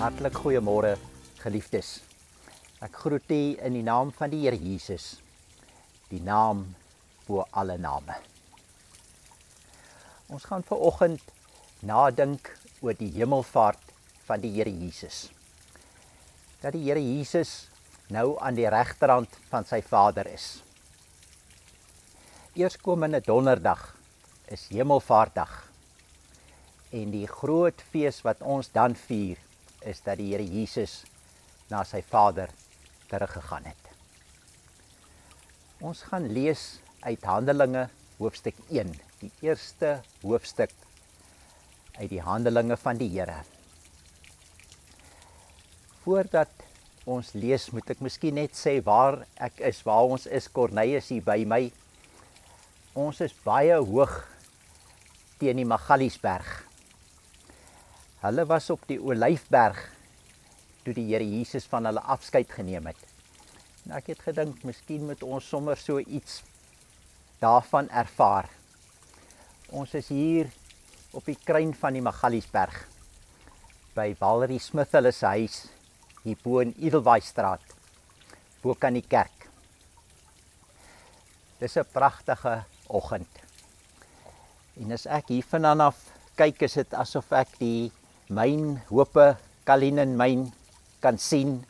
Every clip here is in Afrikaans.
Hartlik goeiemôre, geliefdes. Ek groet u in die naam van die Here Jesus, die naam bo alle name. Ons gaan vanoggend nadink oor die hemelvaart van die Here Jesus. Dat die Here Jesus nou aan die regterhand van sy Vader is. Eerskomende donderdag is hemelvaartdag. En die groot fees wat ons dan vier, is dat die Here Jesus na sy Vader teruggegaan het. Ons gaan lees uit Handelinge hoofstuk 1, die eerste hoofstuk uit die Handelinge van die Here. Voordat ons lees, moet ek miskien net sê waar ek is, waar ons is. Corneille is hier by my. Ons is baie hoog teen die Magaliesberg. Hulle was op die Olyfberg toe die Here Jesus van hulle afskeid geneem het. En ek het gedink, miskien moet ons sommer so iets daarvan ervaar. Ons is hier op die kruin van die Magaliesberg, by Valerie Smith hulle se huis, hier bo in Edelweistraat, bo kan die kerk. Dis 'n pragtige oggend. En as ek hier vanaf kyk, is dit asof ek die myn Hope Kalinin myn kan sien.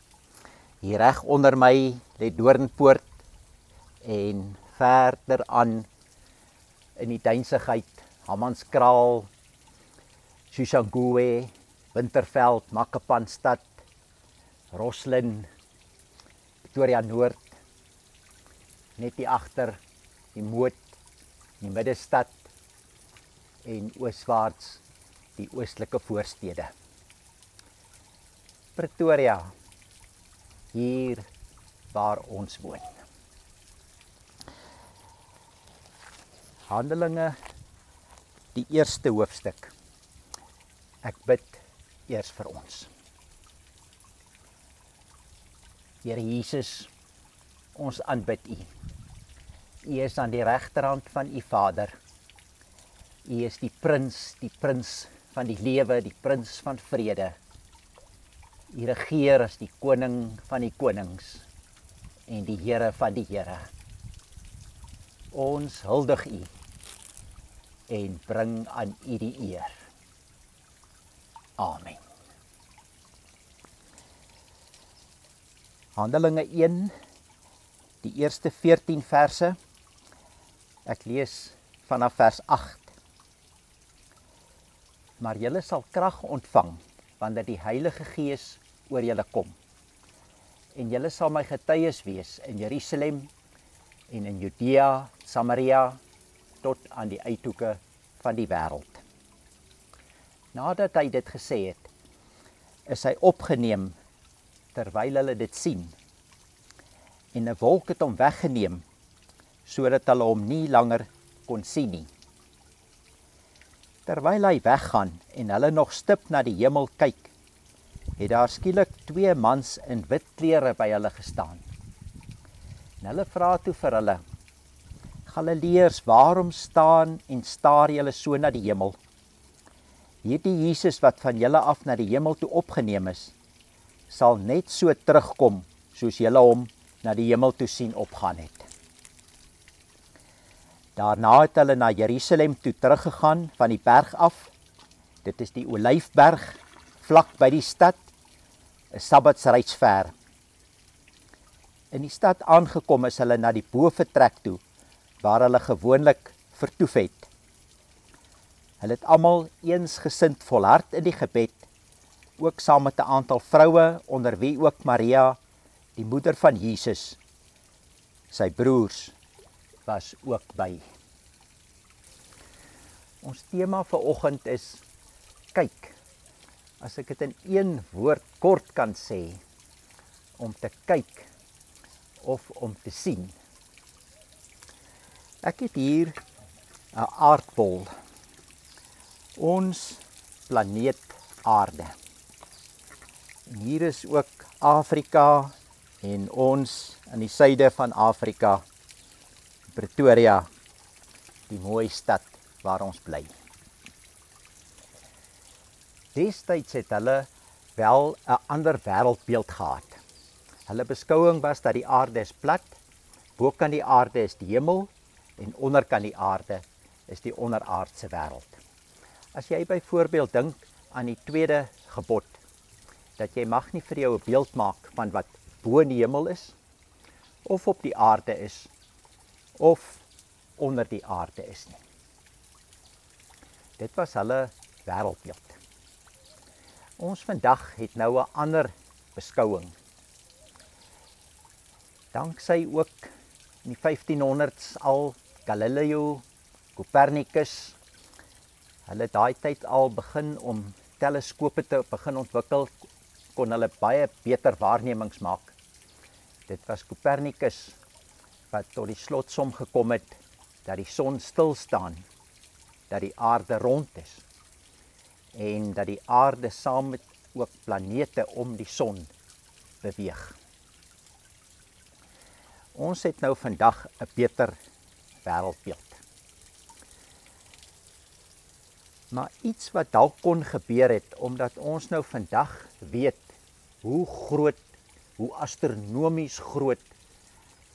Hier reg onder my lê Doornpoort en verder aan in die duinsigheid Hammanskraal, Soshanguve, Winterveld, Makapanstad, Roslyn, Pretoria Noord, net hier agter die Moot, die Middestad en ooswaarts die oostelike voorstede. Pretoria, hier waar ons woon. Handelinge, die eerste hoofstuk. Ek bid eers vir ons. Here Jesus, ons aanbid U. U is aan die regterhand van U Vader. U is die prins van die lewe, die prins van vrede. U regeer as die koning van die konings en die Here van die Here. Ons huldig U en bring aan U die eer. Amen. Handelinge 1, die eerste 14 verse. Ek lees vanaf vers 8. Maar julle sal krag ontvang, wanneer die Heilige Gees oor julle kom. En julle sal my getuies wees in Jerusalem en in Judea, Samaria, tot aan die uithoeke van die wêreld. Nadat hy dit gesê het, is hy opgeneem terwyl hulle dit sien. En 'n wolk het hom weggeneem, sodat hulle hom nie langer kon sien nie. Terwyl hy weggaan en hulle nog stip na die hemel kyk, het daar skielik 2 mans in wit klere by hulle gestaan. En hulle vra toe vir hulle: Galileërs, waarom staan en staar julle so na die hemel? Hierdie Jesus wat van julle af na die hemel toe opgeneem is, sal net so terugkom soos julle hom na die hemel toe sien opgaan het. Daarna het hulle na Jerusalem toe teruggegaan van die berg af. Dit is die Olyfberg, vlak by die stad, 'n sabbatsreis ver. In die stad aangekom is hulle na die bovertrek toe, waar hulle gewoonlik vertoef het. Hulle het almal eensgesind volhard in die gebed, ook saam met 'n aantal vroue, onder wie ook Maria, die moeder van Jesus, sy broers, was ook by. Ons tema vir oggend is kyk. As ek dit in een woord kort kan sê, om te kyk of om te sien. Ek het hier 'n aardbol. Ons planeet Aarde. En hier is ook Afrika en ons in die suide van Afrika, Pretoria, die mooi stad waar ons bly. Destyds het hulle wel 'n ander wêreldbeeld gehad. Hulle beskouing was dat die aarde is plat, bokant die aarde is die hemel en onderkant die aarde is die onderaardse wêreld. As jy byvoorbeeld dink aan die tweede gebod, dat jy mag nie vir jou 'n beeld maak van wat bo in die hemel is, of op die aarde is, of onder die aarde is nie. Dit was hulle wêreldbeeld. Ons vandag het nou 'n ander beskouing. Danksy ook in die 1500s al Galileo, Copernicus, hulle daai tyd al begin om teleskope te begin ontwikkel, kon hulle baie beter waarnemings maak. Dit was Copernicus wat tot die slotsom gekom het dat die son stil staan, dat die aarde rond is en dat die aarde saam met ook planete om die son beweeg. Ons het nou vandag 'n beter wêreldbeeld. Maar iets wat dalk kon gebeur het, omdat ons nou vandag weet hoe groot, hoe astronomies groot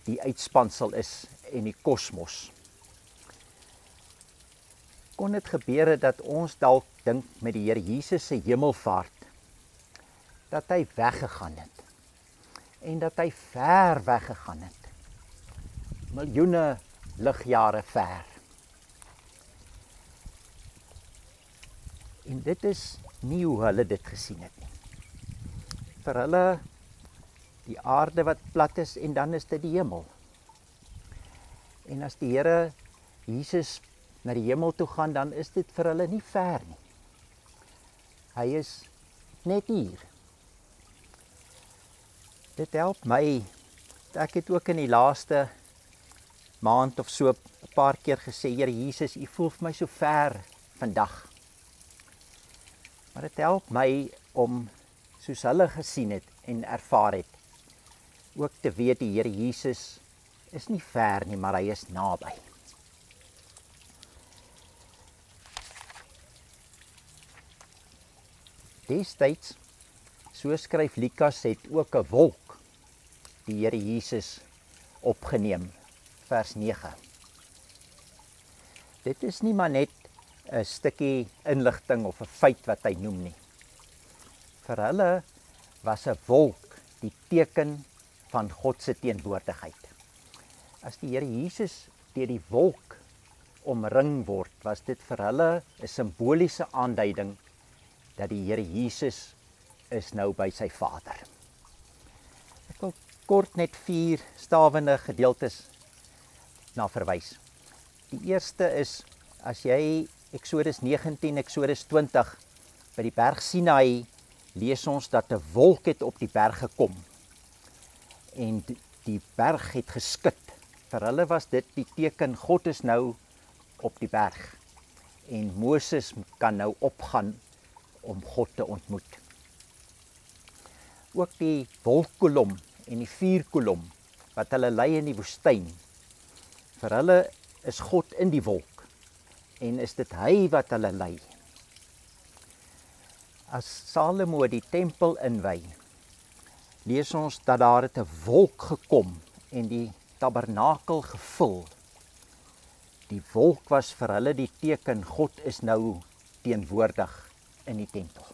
die uitspansel is en die kosmos. Kon dit gebeur het dat ons dalk dink met die Here Jesus se hemelvaart, dat hy weggegaan het, en dat hy ver weggegaan het, miljoene ligjare ver. En dit is nie hoe hulle dit gesien het nie. Vir hulle, die aarde wat plat is en dan is dit die hemel. En as die Here Jesus na die hemel toe gaan, dan is dit vir hulle nie ver nie. Hy is net hier. Dit help my, ek het ook in die laaste maand of so 'n paar keer gesê, Here Jesus, U voel vir my so ver vandag. Maar dit help my om, soos hulle gesien het en ervaar het, ook te weet die Here Jesus is nie ver nie, maar hy is naby. Destyds, so skryf Lukas, het ook 'n wolk die Here Jesus opgeneem, vers 9. Dit is nie maar net 'n stukkie inligting of 'n feit wat hy noem nie. Vir hulle was 'n wolk die teken van God se teenwoordigheid. As die Here Jesus deur die wolk omring word, was dit vir hulle 'n simboliese aanduiding dat die Here Jesus is nou by sy Vader. Ek wil kort net 4 stawende gedeeltes na verwys. Die eerste is, as jy Eksodus 19, Eksodus 20, by die berg Sinai, lees ons dat 'n wolk het op die berg gekom, en die berg het geskud. Vir hulle was dit die teken, God is nou op die berg, en Moses kan nou opgaan om God te ontmoet. Ook die wolkkolom en die vuurkolom wat hulle lei in die woestyn. Vir hulle is God in die wolk en is dit hy wat hulle lei. As Salomo die tempel inwy, lees ons dat daar het 'n wolk gekom en die tabernakel gevul. Die wolk was vir hulle die teken, God is nou teenwoordig in die tempel.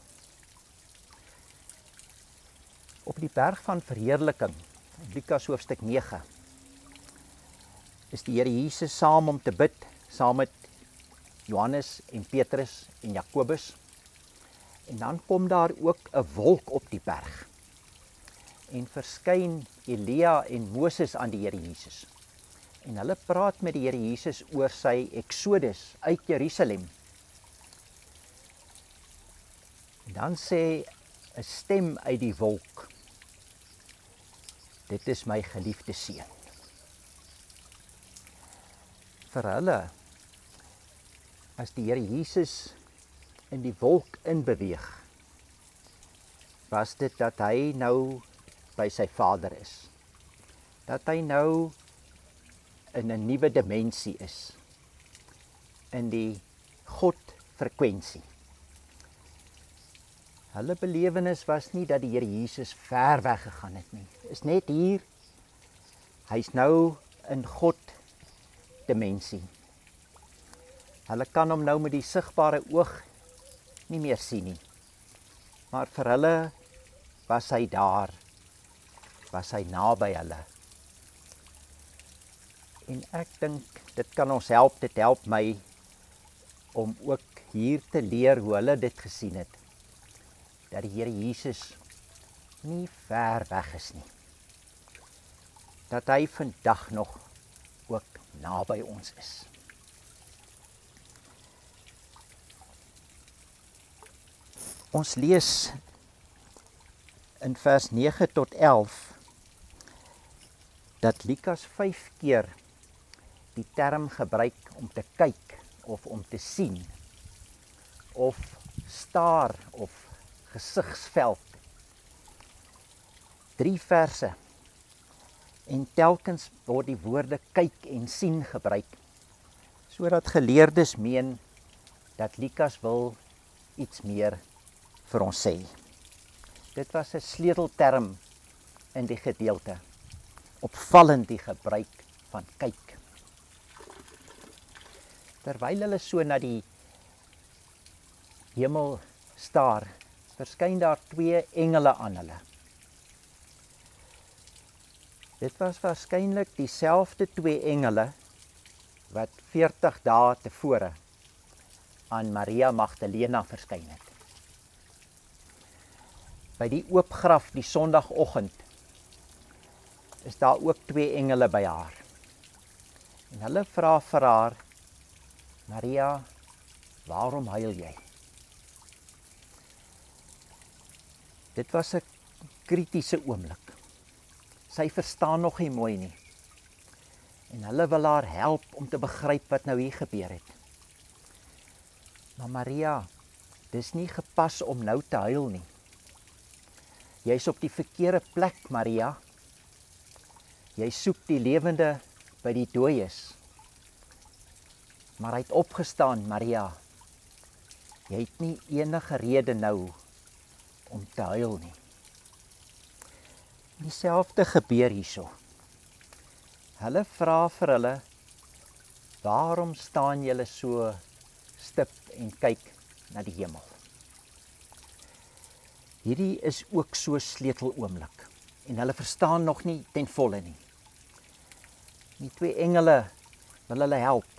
Op die berg van verheerliking, Lukas hoofstuk 9, is die Here Jesus saam om te bid, saam met Johannes en Petrus en Jakobus. En dan kom daar ook 'n wolk op die berg. En verskyn Elia en Moses aan die Here Jesus. En hulle praat met die Here Jesus oor sy Exodus uit Jerusalem. En dan sê 'n stem uit die wolk, dit is my geliefde seun. Vir hulle, as die Here Jesus in die wolk inbeweeg, was dit dat hy nou by sy Vader is. Dat hy nou in 'n nuwe dimensie is, in die God-frekwensie. Hulle belewenis was nie dat die Here Jesus ver weg gegaan het nie. Is net hier. Hy's nou in God dimensie. Hulle kan hom nou met die sigbare oog nie meer sien nie. Maar vir hulle was hy daar. Was hy naby hulle. En ek dink dit kan ons help, dit help my om ook hier te leer hoe hulle dit gesien het. Dat die Here Jesus nie ver weg is nie. Dat hy vandag nog ook naby ons is. Ons lees in vers 9 tot 11 dat Lukas 5 keer die term gebruik om te kyk of om te sien of staar of gesigsveld. 3 verse en telkens word die woorde kyk en sien gebruik sodat geleerdes meen dat Lukas wil iets meer vir ons sê. Dit was 'n sleutelterm in die gedeelte. Opvallend die gebruik van kyk. Terwyl hulle so na die hemel staar, verskyn daar 2 engele aan hulle. Dit was waarskynlik dieselfde 2 engele wat 40 dae tevore aan Maria Magdalena verskyn het. By die oop graf die Sondagoggend is daar ook 2 engele by haar. En hulle vra vir haar, Maria, waarom huil jy? Dit was 'n kritiese oomblik. Sy verstaan nog nie mooi nie. En hulle wil haar help om te begryp wat nou hier gebeur het. Maar Maria, dis nie gepas om nou te huil nie. Jy's op die verkeerde plek, Maria. Jy soek die lewende by die dooies. Maar hy het opgestaan, Maria. Jy het nie enige rede nou om te huil nie. Dieselfde gebeur hierso. Hulle vra vir hulle, waarom staan julle so stip en kyk na die hemel? Hierdie is ook so sleuteloomblik en hulle verstaan nog nie ten volle nie. Die 2 engele wil hulle help.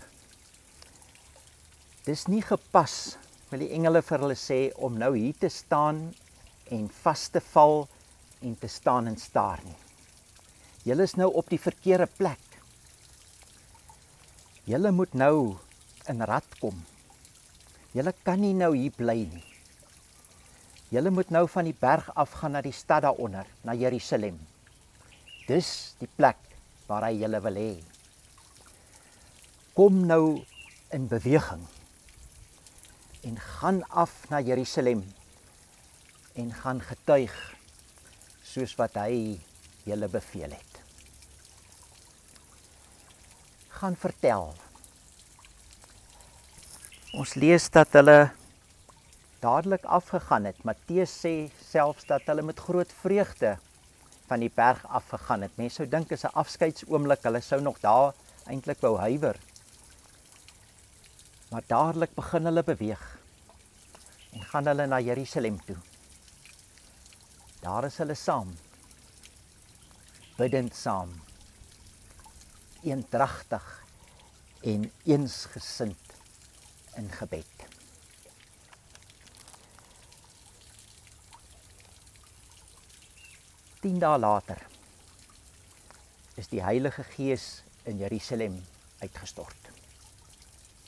Dis nie gepas, wil die engele vir hulle sê, om nou hier te staan en vas te val en te staan en staar nie. Julle is nou op die verkeerde plek. Julle moet nou in rad kom. Julle kan nie nou hier bly nie. Julle moet nou van die berg af gaan na die stad daaronder, na Jerusalem. Dis die plek waar hy julle wil hê. Kom nou in beweging en gaan af na Jerusalem en gaan getuig soos wat hy julle beveel het. Gaan vertel. Ons lees dat hulle dadelik afgegaan het. Matteus sê selfs dat hulle met groot vreugde van die berg afgegaan het. Mense sou dink is 'n afskeidsoomblik, hulle sou nog daar eintlik wou huiwer. Maar dadelik begin hulle beweeg en gaan hulle na Jerusalem toe. Daar is hulle saam, bidend saam, eendragtig en eensgesind in gebed. Tien dae later is die Heilige Gees in Jerusalem uitgestort.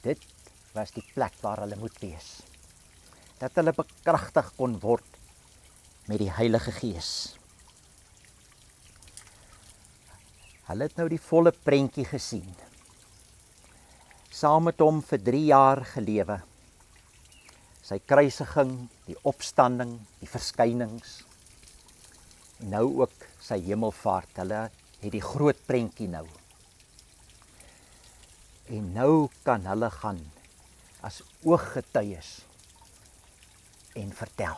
Dit was die plek waar hulle moet wees. Dat hulle bekragtig kon word met die Heilige Gees. Hulle het nou die volle prentjie gesien. Saam met hom vir 3 jaar gelewe. Sy kruisiging, die opstanding, die verskynings. En nou ook sy hemelvaart. Hulle het die groot prentjie nou. En nou kan hulle gaan as ooggetuies en vertel.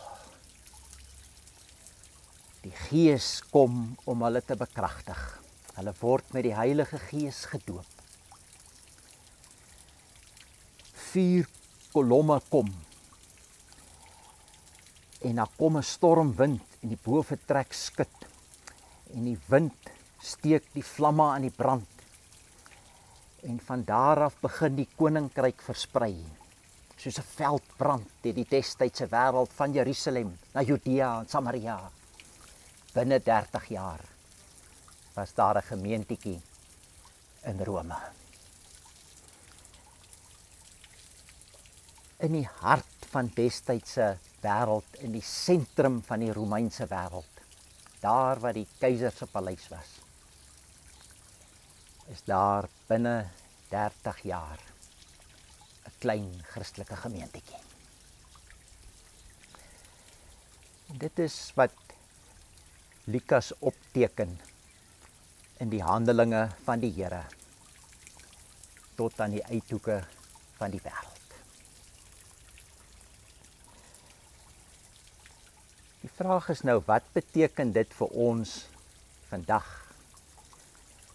Die Gees kom om hulle te bekragtig. Hulle word met die Heilige Gees gedoop. 4 kolomme kom. En daar kom 'n stormwind en die boventrek skud. En die wind steek die vlamme aan die brand. En van daar af begin die koninkryk versprei. Soos 'n veldbrand het die destydse wêreld van Jerusalem na Judea en Samaria. Binne 30 jaar was daar 'n gemeentjie in Rome. In die hart van destydse wêreld, in die sentrum van die Romeinse wêreld, daar waar die keiser se paleis was, is daar binne 30 jaar 'n klein Christelike gemeentjie. Dit is wat Lukas opteken in die handelinge van die Here tot aan die uithoeke van die wêreld. Die vraag is nou, wat beteken dit vir ons vandag?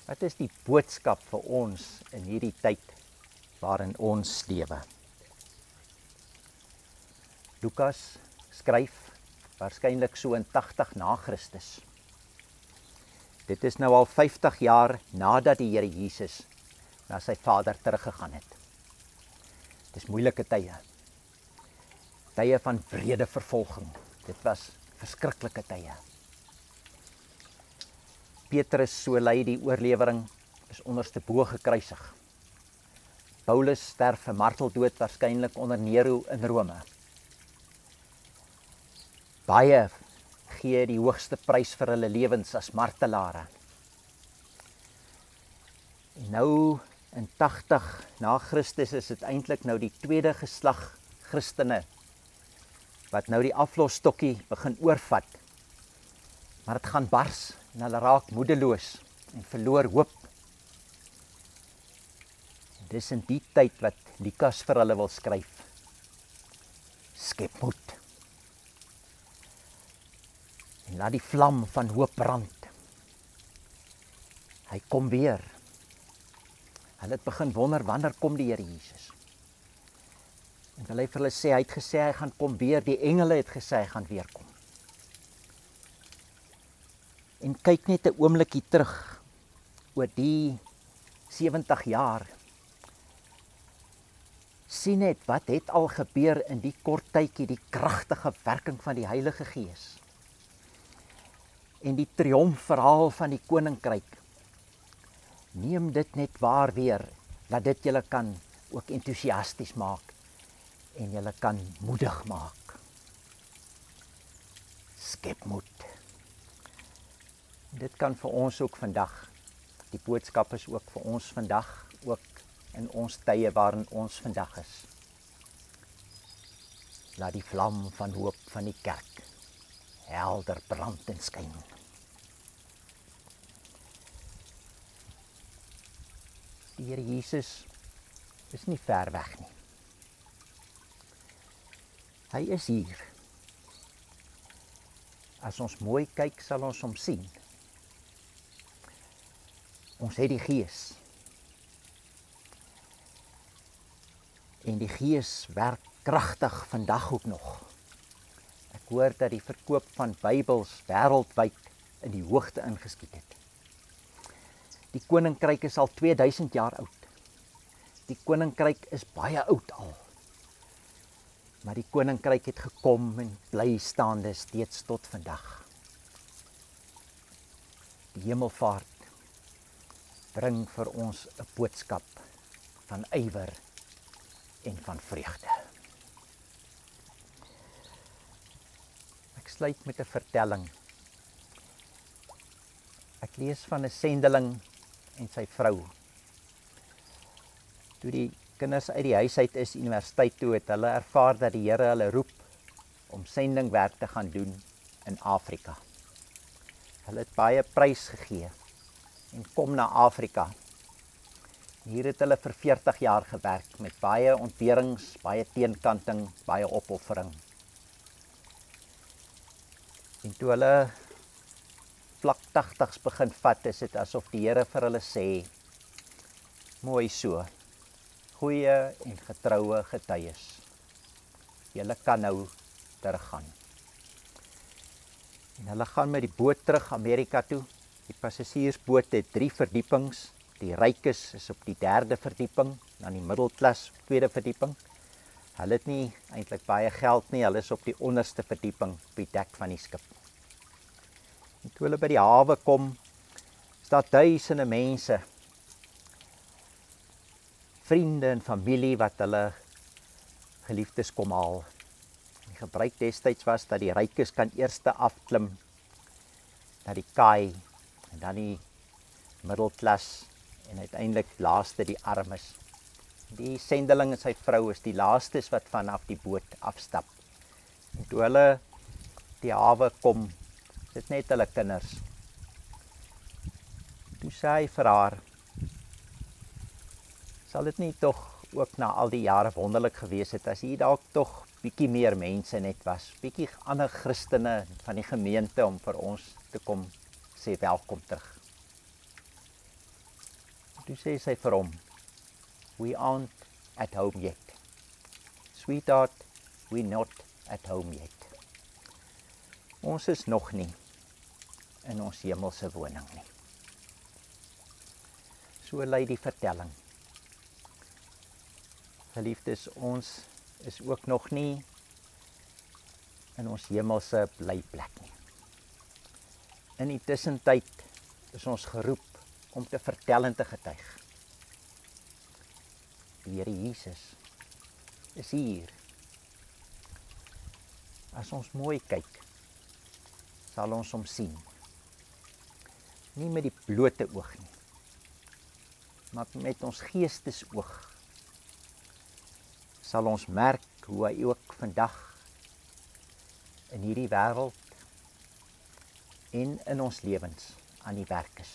Wat is die boodskap vir ons in hierdie tyd waarin ons lewe? Lukas skryf waarskynlik so in 80 na Christus. Dit is nou al 50 jaar nadat die Here Jesus na sy Vader teruggegaan het. Dit is moeilike tye. Tye van wrede vervolging. Dit was verskriklike tye. Petrus, so lei die oorlewering, is onderste bo gekruisig. Paulus sterf 'n marteldood waarskynlik onder Nero in Rome. Baie gee die hoogste prys vir hulle lewens as martelare. En nou in 80 na Christus is dit eintlik nou die tweede geslag Christene wat nou die aflosstokkie begin oorvat. Maar dit gaan bars en hulle raak moedeloos en verloor hoop. En dis in die tyd wat Lukas vir hulle wil skryf. Skep moed. En laat die vlam van hoop brand. Hy kom weer. Hulle het begin wonder, wanneer kom die Here Jesus? En wil hy vir hulle sê, hy het gesê hy gaan kom weer, die engele het gesê hy gaan weer kom. En kyk net 'n oombliekie terug oor die 70 jaar. Sien net wat het al gebeur in die kort tydjie, die kragtige werking van die Heilige Gees. En die triomfverhaal van die koninkryk. Neem dit net waar weer, dat dit julle kan ook entoesiasties maak en julle kan moedig maak. Skep moed. Dit kan vir ons ook vandag, die boodskap is ook vir ons vandag, ook in ons tye waarin ons vandag is. Laat die vlam van hoop van die kerk helder brand en skyn. Die Here Jesus is nie ver weg nie. Hy is hier. As ons mooi kyk, sal ons hom sien. Ons het die Gees. En die Gees werk kragtig vandag ook nog. Ek hoor dat die verkoop van Bybels wêreldwyd in die hoogte ingeskiet het. Die koninkryk is al 2000 jaar oud. Die koninkryk is baie oud al. Maar die koninkryk het gekom en bly staande steeds tot vandag. Die hemelvaart bring vir ons 'n boodskap van ywer en van vreugde. Ek sluit met 'n vertelling. Ek lees van 'n sendeling en sy vrou. Toe die kinders uit die huis uit is, universiteit toe, het hulle ervaar dat die Here hulle roep om sendingwerk te gaan doen in Afrika. Hulle het baie prys gegee en kom na Afrika. Hier het hulle vir 40 jaar gewerk met baie ontberings, baie teenkanting, baie opoffering. En toe hulle 80's begin vat, is dit asof die Here vir hulle sê, mooi so, goeie en getroue getuies, julle kan nou teruggaan. En hulle gaan met die boot terug Amerika toe. Die passasiersboot het 3 verdiepings, die rykes is op die 3de verdieping, dan die middelklas op 2de verdieping. Hulle het nie eintlik baie geld nie, hulle is op die onderste verdieping op die dek van die skip. En toe hulle by die hawe kom, is daar duisende mense, vriende en familie wat hulle geliefdes kom haal. Die gebruik destyds was dat die rykes kan eerste afklim na die kaai en dan die middelklas en uiteindelik laaste die armes. Die sendeling en sy vrou is die laastes wat vanaf die boot afstap. En toe hulle die hawe kom, is dit net hulle kinders. Toe sê hy vir haar, sal dit nie tog ook na al die jare wonderlik gewees het, as hier dalk tog bietjie meer mense net was, bietjie ander Christene van die gemeente om vir ons te kom sê welkom terug. Toe sê sy vir hom, we aren't at home yet. Sweetheart, we're not at home yet. Ons is nog nie in ons hemelse woning nie. So lei die vertelling. Geliefdes, ons is ook nog nie in ons hemelse blyplek nie. In die tussentyd is ons geroep om te vertel en te getuig. Die Here Jesus is hier. As ons mooi kyk, sal ons hom sien. Nie met die blote oog nie, maar met ons geestesoog sal ons merk hoe hy ook vandag in hierdie wêreld en in ons lewens aan die werk is.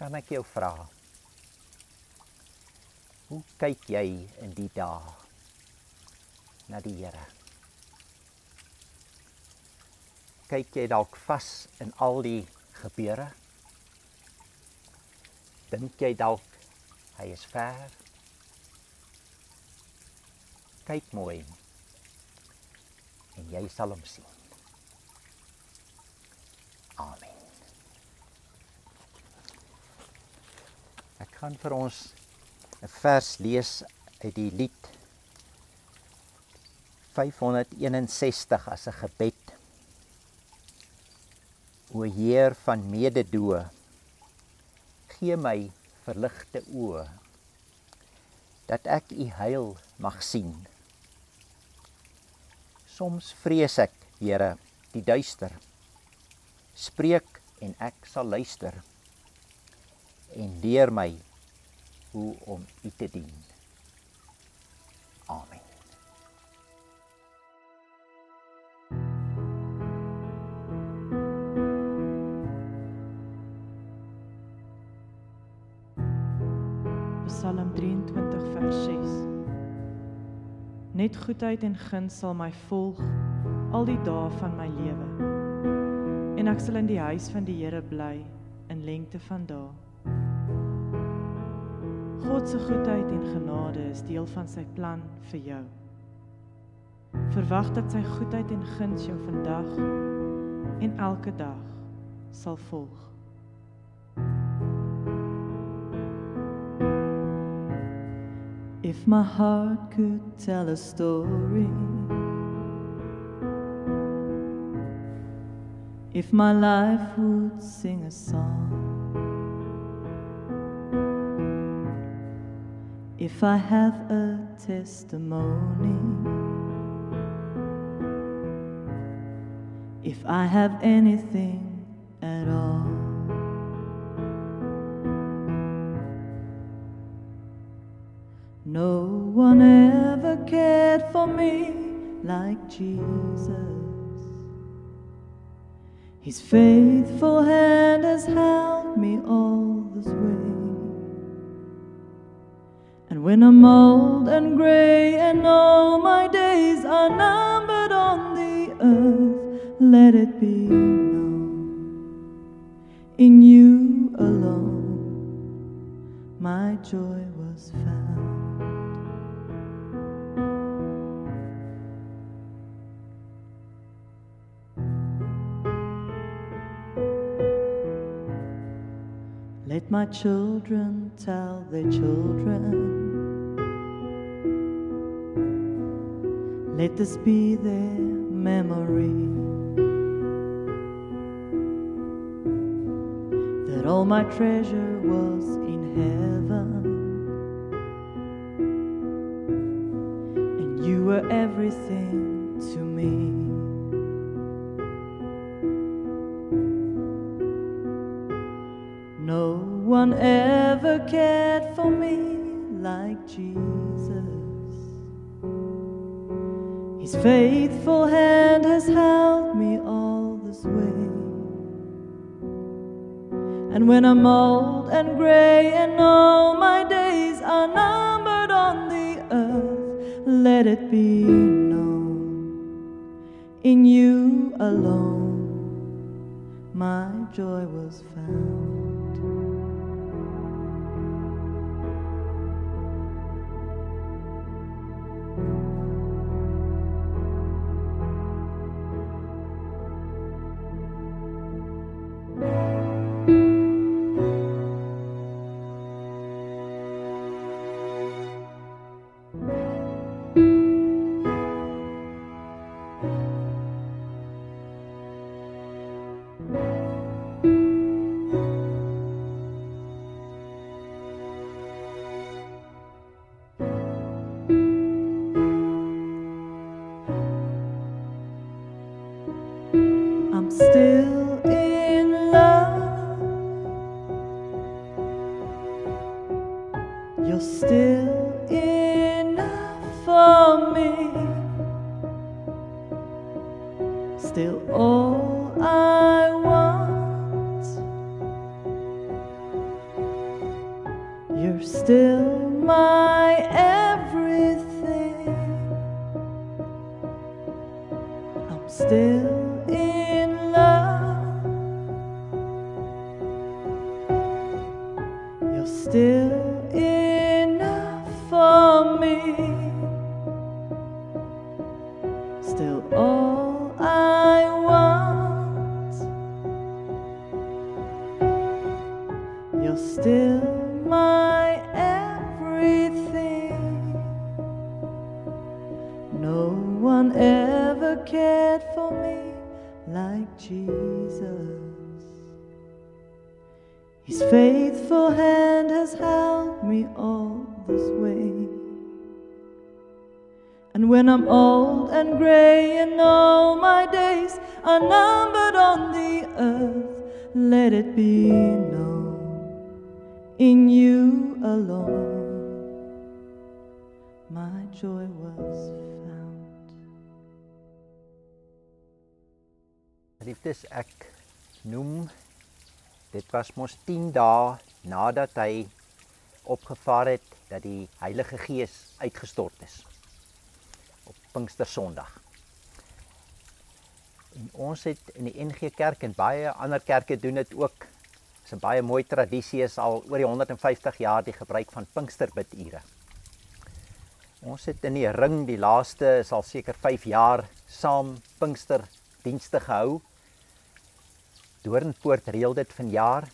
Kan ek jou vra, hoe kyk jy in die dae na die Here? Kyk jy dalk vas in al die gebeure? Dink jy dalk hy is ver? Kyk mooi en jy sal hom sien. Amen. Ek gaan vir ons 'n vers lees uit die lied 561 as 'n gebed. O Heer van mededoe, gee my verligte oë, dat ek u heil mag sien. Soms vrees ek, Here, die duister. Spreek en ek sal luister. En leer my hoe om u te dien. Amen. Psalm 23 vers 6. Net goedheid en guns sal my volg al die dae van my lewe. En ek sal in die huis van die Here bly in lengte van dae. God se goedheid en genade is deel van sy plan vir jou. Verwag dat sy goedheid en guns jou vandag en elke dag sal volg. If my heart could tell a story, if my life would sing a song, if I have a testimony, if I have anything at all, no one ever cared for me like Jesus. His faithful hand has held me all this way. And when I'm old and grey and all my days are numbered on the earth, let it be joy was found. Let my children tell their children. Let this be their memory, that all my treasure was in heaven, and you were everything to me. No one ever cared for me like Jesus. His faithful hand has held me all this way. And when I'm old and gray and all my days are numbered on the earth, let it be known, in you alone my joy was found. I'm still in love. You're still enough for me. Still all I want. You're still my everything. I'm still in love. You're still enough for me. Still all I want. You're still my everything. No one ever cared for me like Jesus. His faithful hand has held me all this way. And when I'm old and gray and all my days are numbered on the earth, let it be known, in you alone my joy was found. Liefdes, ek noem, dit was mos 10 dae nadat hy opgevaar het dat die Heilige Gees uitgestort is op Pinkster Sondag. En ons het in die NG Kerk en baie ander kerke doen dit ook. Dit is 'n baie mooi tradisie, is al oor die 150 jaar die gebruik van Pinksterbidure. Ons het in die ring die laaste is al seker 5 jaar saam Pinksterdienste gehou. Doornpoort reël dit vanjaar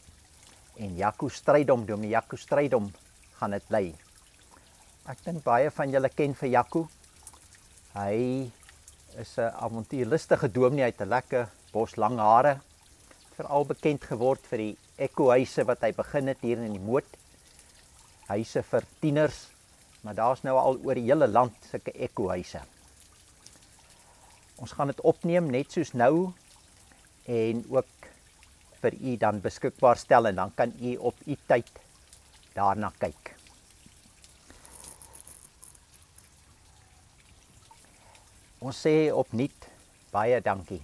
en Jaco Strydom, dominee Jaco Strydom gaan dit lei. Ek dink baie van julle ken vir Jaco. Hy is 'n avontuurlustige dominee, hy het 'n lekker bos lang hare. Veral bekend geword vir die ekohuise wat hy begin het hier in die Moot. Huise vir tieners, maar daar's nou al oor die hele land sulke ekohuise. Ons gaan dit opneem net soos nou en ook vir u dan beskikbaar stel en dan kan u op u tyd daarna kyk. Ons sê opnuut baie dankie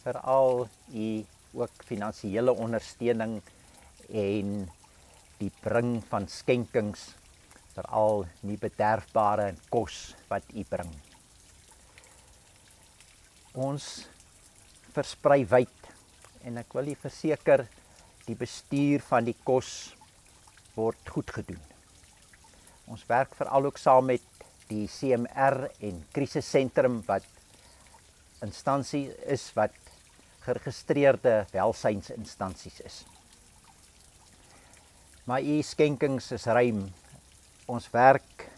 vir al u ook finansiële ondersteuning en die bring van skenkings, veral nie bederfbare kos wat u bring. Ons versprei wyd en ek wil u verseker die bestuur van die kos word goed gedoen. Ons werk veral ook saam met die CMR en krisissentrum wat instansie is wat geregistreerde welsynsinstansies is. Maar u skenkings is ruim. Ons werk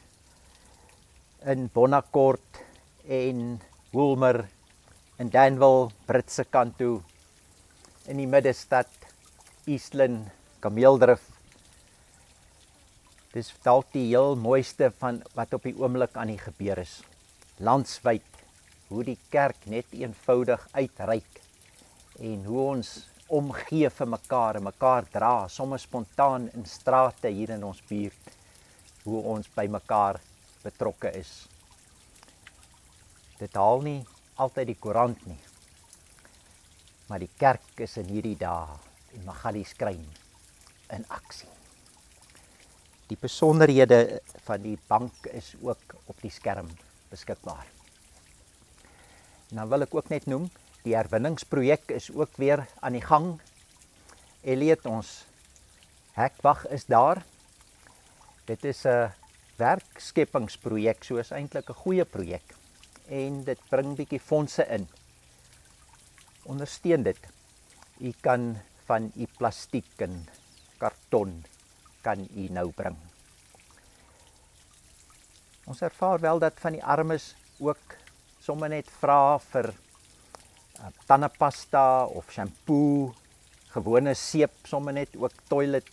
in Bonaccord en Woolmer, in Danville, Britse kant toe, in die middestad, Eastland, Kameeldrif. Dis dalk die heel mooiste van wat op die oomblik aan die gebeur is. Landswyd, hoe die kerk net eenvoudig uitreik en hoe ons omgee vir mekaar en mekaar dra, soms spontaan in strate hier in ons buurt, hoe ons by mekaar betrokke is. Dit haal nie altyd die koerant nie, maar die kerk is in hierdie dae en Magalies Kruin in aksie. Die besonderhede van die bank is ook op die skerm beskikbaar. En dan wil ek ook net noem, die herwinningsprojek is ook weer aan die gang. Elliot, ons hekwag is daar. Dit is 'n werkskepingsprojek, so is eintlik 'n goeie projek. En dit bring bietjie fondse in. Ondersteun dit. U kan van u plastiek en karton kan u nou bring. Ons ervaar wel dat van die armes ook sommer net vra vir tandepasta of shampoo, gewone seep, sommer net ook toilet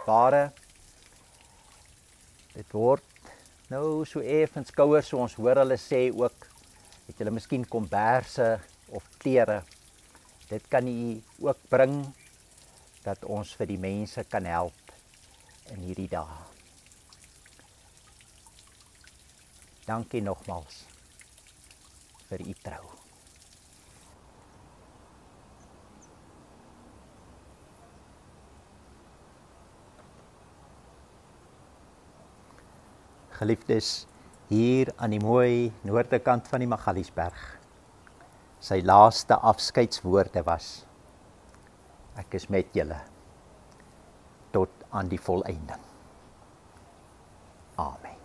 ware. Dit word nou so effens kouer, so ons hoor hulle sê ook, het julle miskien komberse of klere. Dit kan u ook bring, dat ons vir die mense kan help in hierdie dae. Dankie nogmals vir u trou. Geliefdes, hier aan die mooi noorde kant van die Magaliesberg. Sy laaste afskeidswoorde was: ek is met julle tot aan die volëinding. Amen.